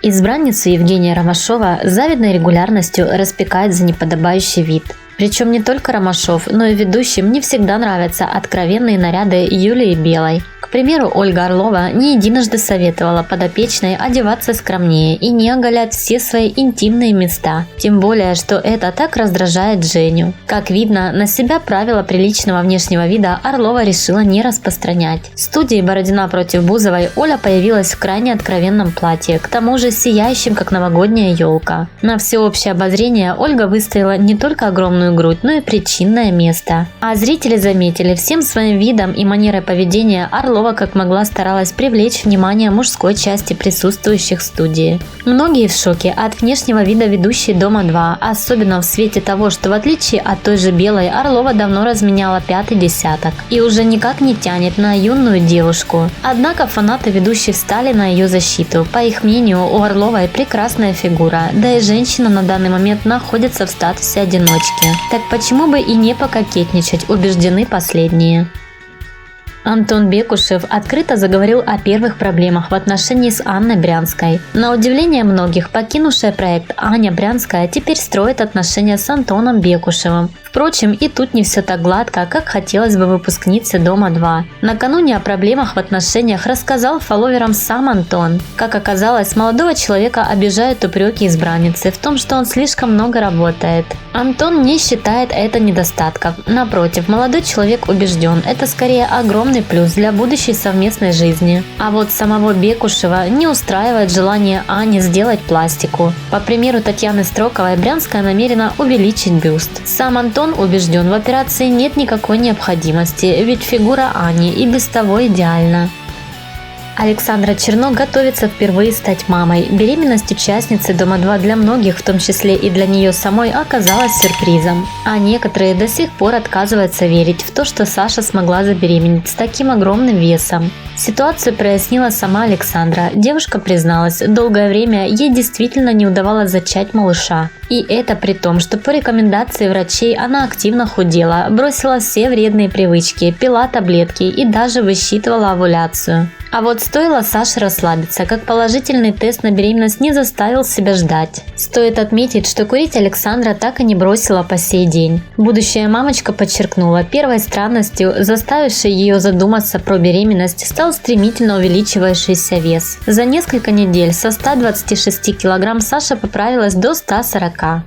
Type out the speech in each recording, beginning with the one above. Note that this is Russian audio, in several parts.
Избранницу Евгения Ромашова с завидной регулярностью распекает за неподобающий вид. Причем не только Ромашов, но и ведущим не всегда нравятся откровенные наряды Юлии Белой. К примеру, Ольга Орлова не единожды советовала подопечной одеваться скромнее и не оголять все свои интимные места. Тем более, что это так раздражает Женю. Как видно, на себя правила приличного внешнего вида Орлова решила не распространять. В студии «Бородина против Бузовой» Оля появилась в крайне откровенном платье, к тому же сияющем, как новогодняя елка. На всеобщее обозрение Ольга выставила не только огромную грудь, но и причинное место. А зрители заметили, всем своим видом и манерой поведения Орлова как могла старалась привлечь внимание мужской части присутствующих в студии. Многие в шоке от внешнего вида ведущей «Дома-2», особенно в свете того, что в отличие от той же Белой, Орлова давно разменяла пятый десяток и уже никак не тянет на юную девушку. Однако фанаты ведущей встали на ее защиту. По их мнению, у Орловой прекрасная фигура, да и женщина на данный момент находится в статусе одиночки. Так почему бы и не пококетничать, убеждены последние. Антон Бекушев открыто заговорил о первых проблемах в отношении с Анной Брянской. На удивление многих, покинувшая проект Аня Брянская теперь строит отношения с Антоном Бекушевым. Впрочем, и тут не все так гладко, как хотелось бы выпускнице «Дома-2». Накануне о проблемах в отношениях рассказал фолловерам сам Антон. Как оказалось, молодого человека обижают упреки избранницы в том, что он слишком много работает. Антон не считает это недостатком. Напротив, молодой человек убежден, это скорее огромный плюс для будущей совместной жизни. А вот самого Бекушева не устраивает желание Ани сделать пластику. По примеру Татьяны Строковой, Брянская намерена увеличить бюст. Сам Антон убежден, в операции нет никакой необходимости, ведь фигура Ани и без того идеальна. Александра Черно готовится впервые стать мамой. Беременность участницы «Дома-2» для многих, в том числе и для нее самой, оказалась сюрпризом. А некоторые до сих пор отказываются верить в то, что Саша смогла забеременеть с таким огромным весом. Ситуацию прояснила сама Александра. Девушка призналась, долгое время ей действительно не удавалось зачать малыша. И это при том, что по рекомендации врачей она активно худела, бросила все вредные привычки, пила таблетки и даже высчитывала овуляцию. А вот стоило Саше расслабиться, как положительный тест на беременность не заставил себя ждать. Стоит отметить, что курить Александра так и не бросила по сей день. Будущая мамочка подчеркнула, первой странностью, заставившей ее задуматься про беременность, стал стремительно увеличивающийся вес. За несколько недель со 126 кг Саша поправилась до 140.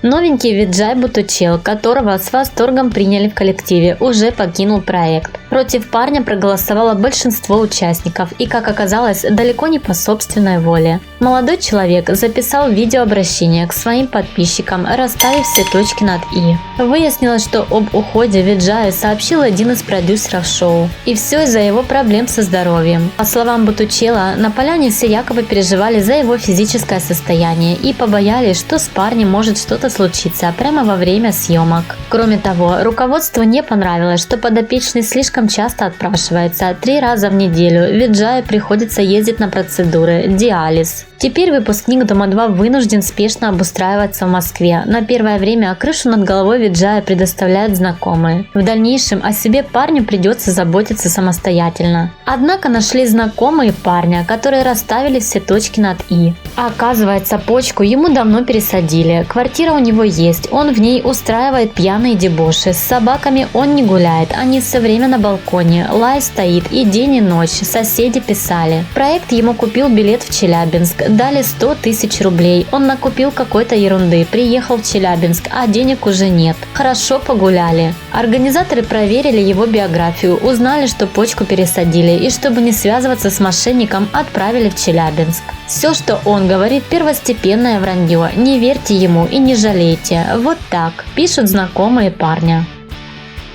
Новенький Виджай Бутучел, которого с восторгом приняли в коллективе, уже покинул проект. Против парня проголосовало большинство участников и, как оказалось, далеко не по собственной воле. Молодой человек записал видеообращение к своим подписчикам, расставив все точки над «и». Выяснилось, что об уходе Виджая сообщил один из продюсеров шоу. И все из-за его проблем со здоровьем. По словам Бутучела, на поляне все якобы переживали за его физическое состояние и побоялись, что с парнем может что-то случиться прямо во время съемок. Кроме того, руководству не понравилось, что подопечный слишком часто отпрашивается. 3 раза в неделю Виджаю приходится ездить на процедуры, диализ. Теперь выпускник «Дома-2» вынужден спешно обустраиваться в Москве. На первое время крышу над головой Виджая предоставляют знакомые. В дальнейшем о себе парню придется заботиться самостоятельно. Однако нашли знакомые парня, которые расставили все точки над «и». Оказывается, почку ему давно пересадили. Квартира у него есть, он в ней устраивает пьяные дебоши. С собаками он не гуляет, они все время на балконе. Лай стоит и день и ночь, соседи писали. Проект ему купил билет в Челябинск. Дали 100 тысяч рублей. Он накупил какой-то ерунды, приехал в Челябинск, а денег уже нет. Хорошо погуляли. Организаторы проверили его биографию, узнали, что почку пересадили и, чтобы не связываться с мошенником, отправили в Челябинск. Все, что он говорит, первостепенное вранье. Не верьте ему и не жалейте. Вот так пишут знакомые парня.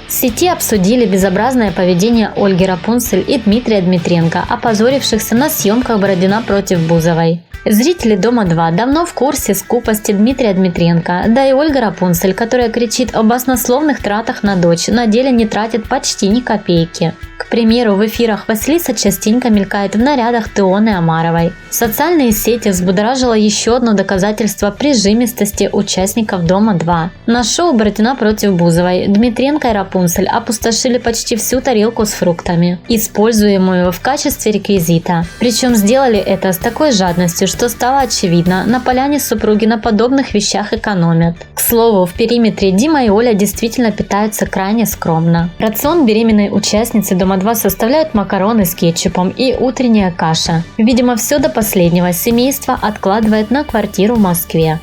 В сети обсудили безобразное поведение Ольги Рапунцель и Дмитрия Дмитренко, опозорившихся на съемках «Бородина против Бузовой». Зрители «Дома-2» давно в курсе скупости Дмитрия Дмитренко, да и Ольга Рапунцель, которая кричит об баснословных тратах на дочь, на деле не тратит почти ни копейки. К примеру, в эфирах Василиса частенько мелькает в нарядах Теоны Омаровой. Социальные сети взбудоражило еще одно доказательство прижимистости участников «Дома-2». На шоу «Бородина против Бузовой» Дмитренко и Рапунцель опустошили почти всю тарелку с фруктами, используемую в качестве реквизита. Причем сделали это с такой жадностью, что стало очевидно, на поляне супруги на подобных вещах экономят. К слову, в периметре Дима и Оля действительно питаются крайне скромно. Рацион беременной участницы Дома-2 составляют макароны с кетчупом и утренняя каша. Видимо, все до последнего семейство откладывает на квартиру в Москве.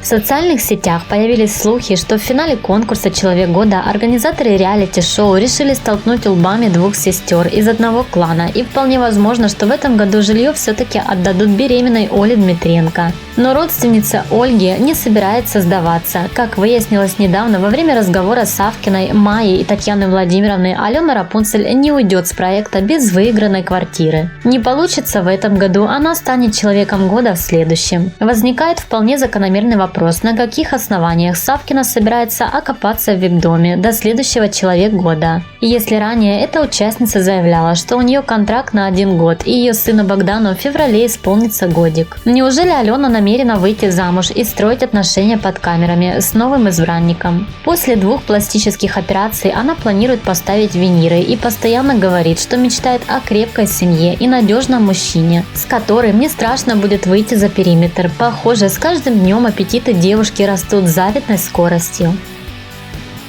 В социальных сетях появились слухи, что в финале конкурса «Человек года» организаторы реалити-шоу решили столкнуть лбами двух сестер из одного клана, и вполне возможно, что в этом году жилье все-таки отдадут беременной Оле Дмитренко. Но родственница Ольги не собирается сдаваться. Как выяснилось недавно, во время разговора с Савкиной, Майей и Татьяной Владимировной, Алена Рапунцель не уйдет с проекта без выигранной квартиры. Не получится в этом году, она станет человеком года в следующем. Возникает вполне закономерный вопрос, на каких основаниях Савкина собирается окопаться в вип-доме до следующего «Человек года». Если ранее эта участница заявляла, что у нее контракт на 1 год и ее сыну Богдану в феврале исполнится годик. Неужели Алена намерена выйти замуж и строить отношения под камерами с новым избранником? После 2 пластических операций она планирует поставить виниры и постоянно говорит, что мечтает о крепкой семье и надежном мужчине, с которым не страшно будет выйти за периметр. Похоже, с каждым днем аппетиты девушки растут с завидной скоростью.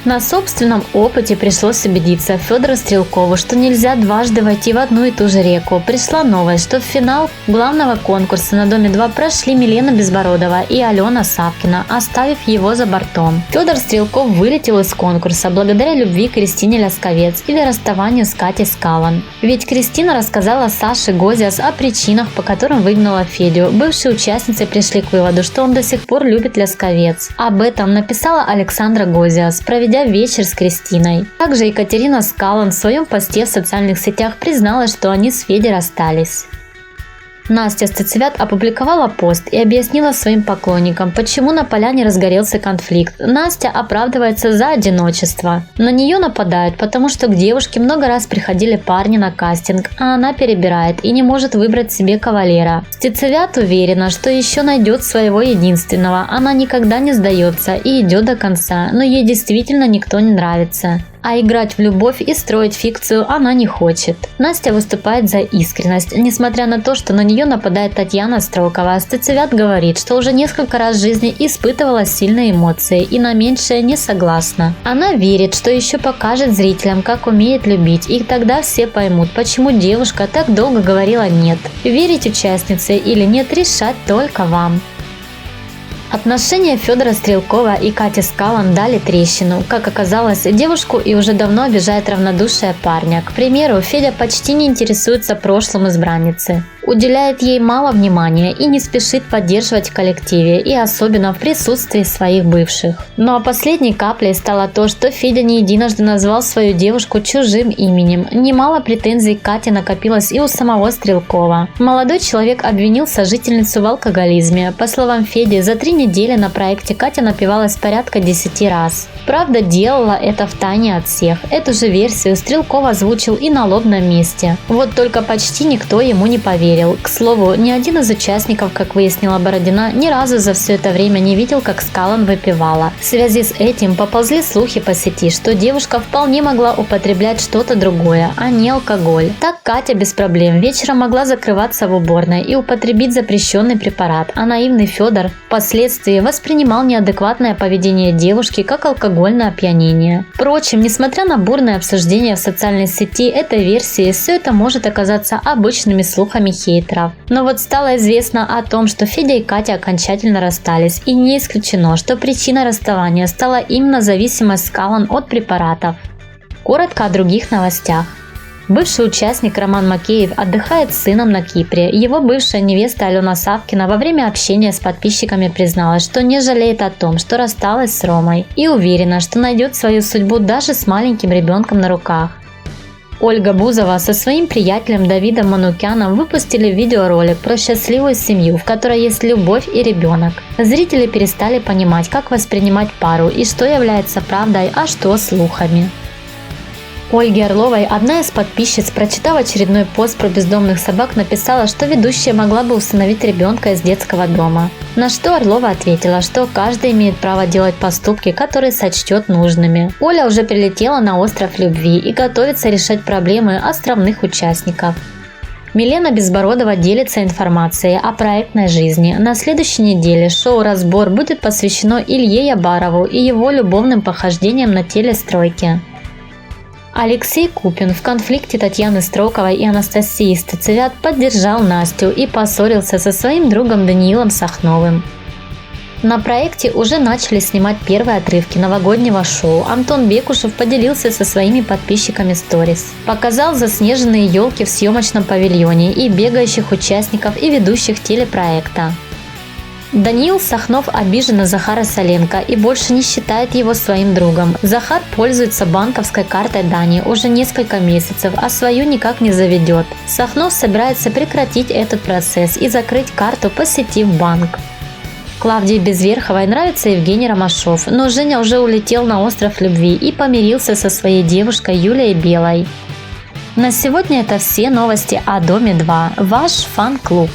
На собственном опыте пришлось убедиться Федору Стрелкову, что нельзя дважды войти в одну и ту же реку. Пришла новость, что в финал главного конкурса на Доме-2 прошли Милена Безбородова и Алена Савкина, оставив его за бортом. Федор Стрелков вылетел из конкурса благодаря любви к Кристине Лясковец или расставанию с Катей Скалан. Ведь Кристина рассказала Саше Гозиас о причинах, по которым выгнала Федю. Бывшие участницы пришли к выводу, что он до сих пор любит Лясковец. Об этом написала Александра Гозиас, проведя вечер с Кристиной. Также Екатерина Скалан в своем посте в социальных сетях призналась, что они с Федей расстались. Настя Стецевят опубликовала пост и объяснила своим поклонникам, почему на поляне разгорелся конфликт. Настя оправдывается за одиночество. На нее нападают, потому что к девушке много раз приходили парни на кастинг, а она перебирает и не может выбрать себе кавалера. Стецевят уверена, что еще найдет своего единственного. Она никогда не сдается и идет до конца, но ей действительно никто не нравится. А играть в любовь и строить фикцию она не хочет. Настя выступает за искренность. Несмотря на то, что на нее нападает Татьяна Строкова, Стецевят говорит, что уже несколько раз в жизни испытывала сильные эмоции и на меньшее не согласна. Она верит, что еще покажет зрителям, как умеет любить, и тогда все поймут, почему девушка так долго говорила «нет». Верить участнице или нет, решать только вам. Отношения Федора Стрелкова и Кати Скалан дали трещину. Как оказалось, девушку и уже давно обижает равнодушие парня. К примеру, Федя почти не интересуется прошлым избранницы, уделяет ей мало внимания и не спешит поддерживать в коллективе, и особенно в присутствии своих бывших. Ну а последней каплей стало то, что Федя не единожды назвал свою девушку чужим именем. Немало претензий к Кате накопилось и у самого Стрелкова. Молодой человек обвинил сожительницу в алкоголизме. По словам Феди, за 3 недели на проекте Катя напивалась порядка 10 раз. Правда, делала это втайне от всех. Эту же версию Стрелков озвучил и на лобном месте. Вот только почти никто ему не поверил. К слову, ни один из участников, как выяснила Бородина, ни разу за все это время не видел, как Скалан выпивала. В связи с этим поползли слухи по сети, что девушка вполне могла употреблять что-то другое, а не алкоголь. Так Катя без проблем вечером могла закрываться в уборной и употребить запрещенный препарат, а наивный Федор впоследствии воспринимал неадекватное поведение девушки как алкогольное опьянение. Впрочем, несмотря на бурное обсуждение в социальной сети этой версии, все это может оказаться обычными слухами хейтеров. Но вот стало известно о том, что Федя и Катя окончательно расстались, и не исключено, что причиной расставания стала именно зависимость Скалан от препаратов. Коротко о других новостях. Бывший участник Роман Макеев отдыхает с сыном на Кипре. Его бывшая невеста Алена Савкина во время общения с подписчиками призналась, что не жалеет о том, что рассталась с Ромой, и уверена, что найдет свою судьбу даже с маленьким ребенком на руках. Ольга Бузова со своим приятелем Давидом Манукяном выпустили видеоролик про счастливую семью, в которой есть любовь и ребенок. Зрители перестали понимать, как воспринимать пару и что является правдой, а что слухами. Ольге Орловой одна из подписчиц, прочитав очередной пост про бездомных собак, написала, что ведущая могла бы усыновить ребенка из детского дома. На что Орлова ответила, что каждый имеет право делать поступки, которые сочтет нужными. Оля уже прилетела на остров любви и готовится решать проблемы островных участников. Милена Безбородова делится информацией о проектной жизни. На следующей неделе шоу «Разбор» будет посвящено Илье Ябарову и его любовным похождениям на телестройке. Алексей Купин в конфликте Татьяны Строковой и Анастасии Стацевят поддержал Настю и поссорился со своим другом Даниилом Сахновым. На проекте уже начали снимать первые отрывки новогоднего шоу. Антон Бекушев поделился со своими подписчиками сторис. Показал заснеженные елки в съемочном павильоне и бегающих участников и ведущих телепроекта. Даниил Сахнов обижен на Захара Соленко и больше не считает его своим другом. Захар пользуется банковской картой Дани уже несколько месяцев, а свою никак не заведет. Сахнов собирается прекратить этот процесс и закрыть карту, посетив банк. Клавдии Безверховой нравится Евгений Ромашов, но Женя уже улетел на остров любви и помирился со своей девушкой Юлией Белой. На сегодня это все новости о Доме 2, ваш фан-клуб.